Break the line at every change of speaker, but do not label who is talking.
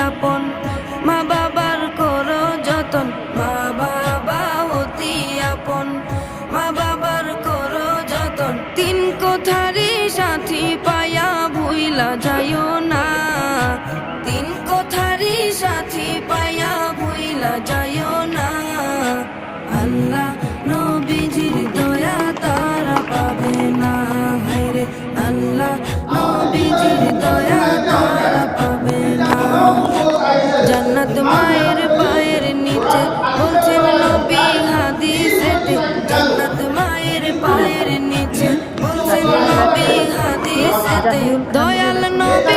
আপন, মা বাবার করো যতন, মা বাবা অতি আপন, মা বাবার করো যতন। তিন কোঠারি সাথী পায়া ভুইলা যাইও না, তিন কোঠারি সাথী পায়া ভুইলা যাইও না। আল্লাহ নবীজির দয়া তারা পাবে না, হায়রে আল্লাহ নবীজির দয়া তারা পাবে না। জান্নাত মায়ের পায়ের নিচে বলছেন নবী হাদিসেতে, জান্নাত মায়ের পায়ের নিচে বলছেন নবী হাদিসেতে। দয়াল নবী